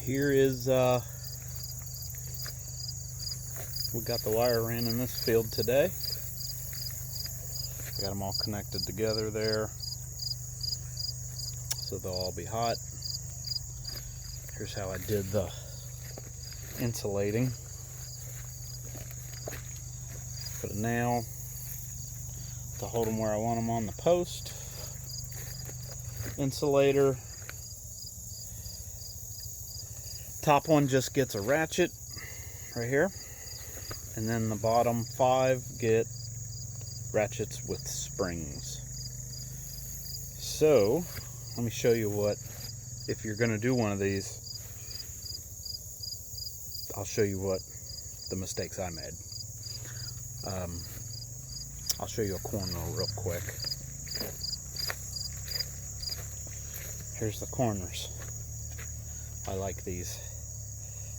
here is we got the wire ran in this field today. Got them all connected together there, so they'll all be hot. Here's how I did the insulating. Put a nail to hold them where I want them on the post. Insulator. Top one just gets a ratchet right here, and then the bottom 5 get ratchets with springs. So let me show you what, if you're going to do one of these, I'll show you what the mistakes I made. I'll show you a corner real quick. Here's the corners. I like these.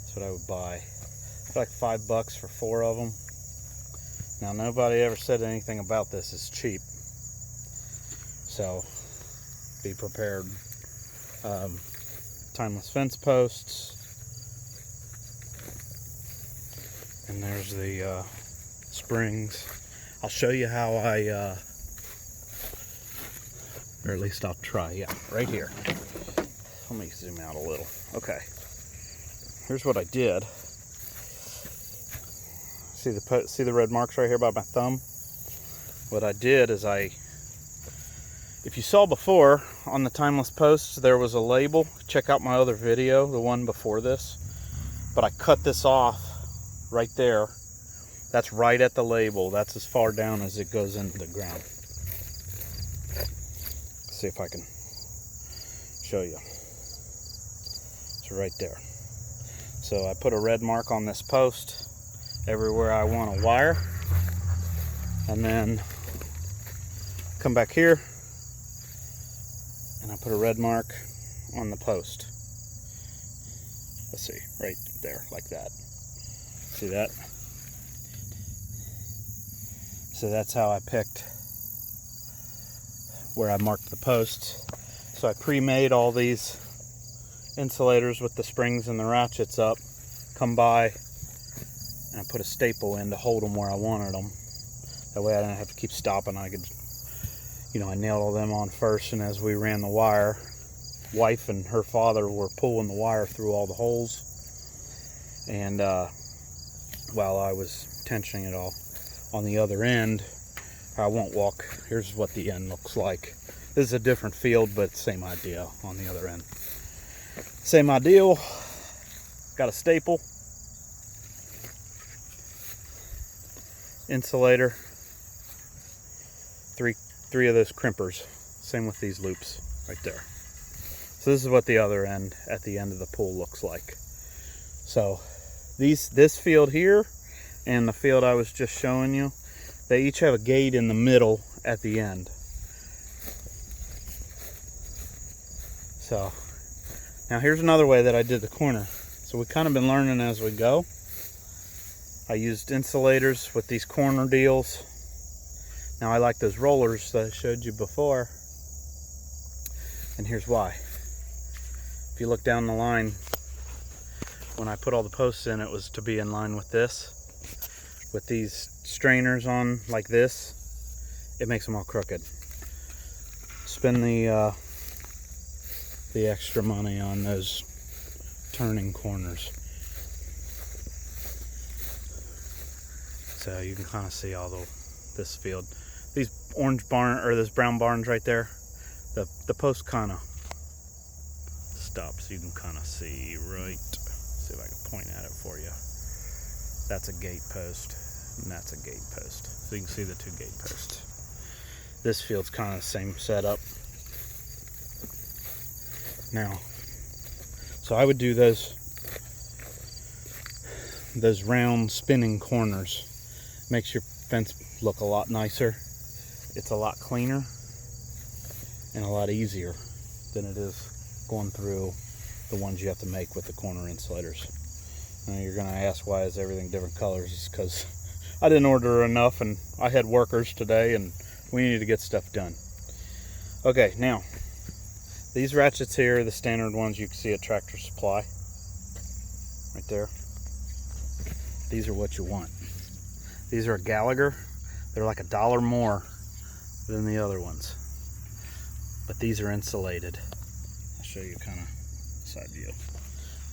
That's what I would buy. For like $5 for 4 of them. Now, nobody ever said anything about this is cheap, so be prepared. Timeless fence posts, and there's the springs. I'll show you how I, or at least I'll try. Yeah, right here. Let me zoom out a little. Okay, here's what I did. See the red marks right here by my thumb? What I did is if you saw before on the timeless posts, there was a label. Check out my other video, the one before this. But I cut this off right there. That's right at the label. That's as far down as it goes into the ground. Let's see if I can show you. It's right there. So I put a red mark on this post everywhere I want a wire, and then come back here and I put a red mark on the post. Let's see, right there, like that. See that? So that's how I picked where I marked the posts. So I pre-made all these insulators with the springs and the ratchets up, come by, and I put a staple in to hold them where I wanted them. That way I didn't have to keep stopping. I could, I nailed all them on first, and as we ran the wire, wife and her father were pulling the wire through all the holes, and while I was tensioning it all on the other end, I won't walk. Here's what the end looks like. This is a different field, but same idea on the other end. Same ideal. Got a staple, insulator, three of those crimpers. Same with these loops right there. So this is what the other end at the end of the pool looks like. So this field here and the field I was just showing you, they each have a gate in the middle at the end. So now here's another way that I did the corner. So we've kind of been learning as we go. I used insulators with these corner deals. Now I like those rollers that I showed you before. And here's why. If you look down the line, when I put all the posts in, it was to be in line with this. With these strainers on like this, it makes them all crooked. Spend the extra money on those turning corners. So you can kind of see all this field. These orange barn, or this brown barns right there, the post kind of stops. You can kind of see right. See if I can point at it for you. That's a gate post, and that's a gate post. So you can see the 2 gate posts. This field's kind of the same setup. Now, so I would do those round spinning corners. Makes your fence look a lot nicer. It's a lot cleaner and a lot easier than it is going through the ones you have to make with the corner insulators. Now you're gonna ask, why is everything different colors? It's because I didn't order enough, and I had workers today, and we needed to get stuff done. Okay, now these ratchets here are the standard ones you can see at Tractor Supply. right there. These are what you want. These are a Gallagher. They're like $1 more than the other ones, but these are insulated. I'll show you kind of side view.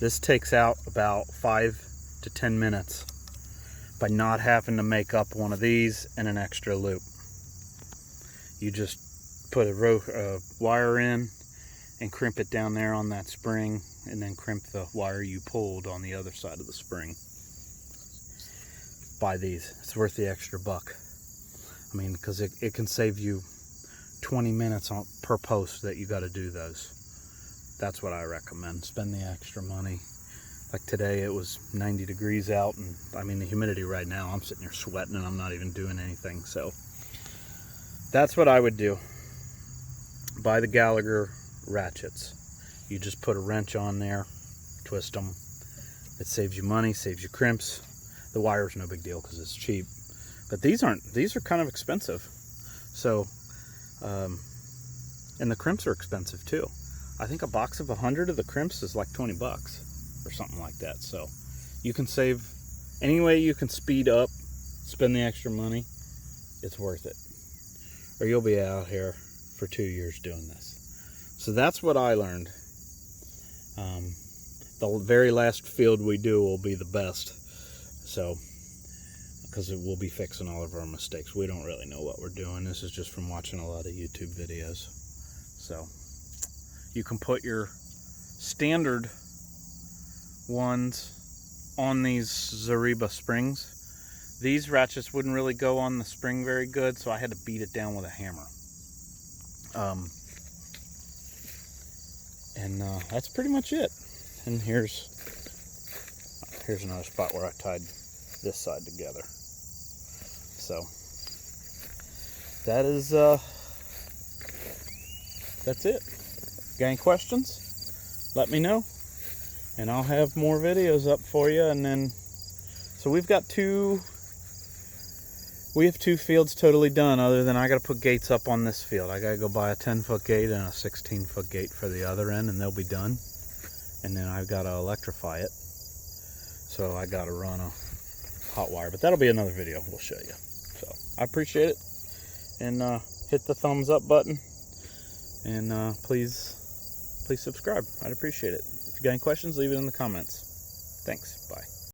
This takes out about 5 to 10 minutes by not having to make up one of these and an extra loop. You just put a wire in and crimp it down there on that spring, and then crimp the wire you pulled on the other side of the spring. Buy these. It's worth the extra buck. I mean, because it can save you 20 minutes per post that you got to do those. That's what I recommend. Spend the extra money. Like today, it was 90 degrees out, and I mean the humidity right now, I'm sitting here sweating and I'm not even doing anything. So that's what I would do. Buy the Gallagher ratchets. You just put a wrench on there, twist them. It saves you money, saves you crimps. The wire's no big deal because it's cheap. But these are kind of expensive. So, and the crimps are expensive too. I think a box of 100 of the crimps is like 20 bucks or something like that. So you can save, any way you can speed up, spend the extra money, it's worth it. Or you'll be out here for 2 years doing this. So that's what I learned. The very last field we do will be the best. So, because it will be fixing all of our mistakes. We don't really know what we're doing. This is just from watching a lot of YouTube videos. So, you can put your standard ones on these Zariba springs. These ratchets wouldn't really go on the spring very good, so I had to beat it down with a hammer. That's pretty much it. And here's another spot where I tied this side together. So that is that's it. Got any questions? Let me know, and I'll have more videos up for you. And then, so we have two fields totally done, other than I got to put gates up on this field. I got to go buy a 10-foot gate and a 16-foot gate for the other end, and they'll be done. And then I've got to electrify it. So I got to run a hot wire, but that'll be another video. We'll show you. So I appreciate it, and hit the thumbs up button, and please subscribe. I'd appreciate it. If you got any questions, leave it in the comments. Thanks. Bye.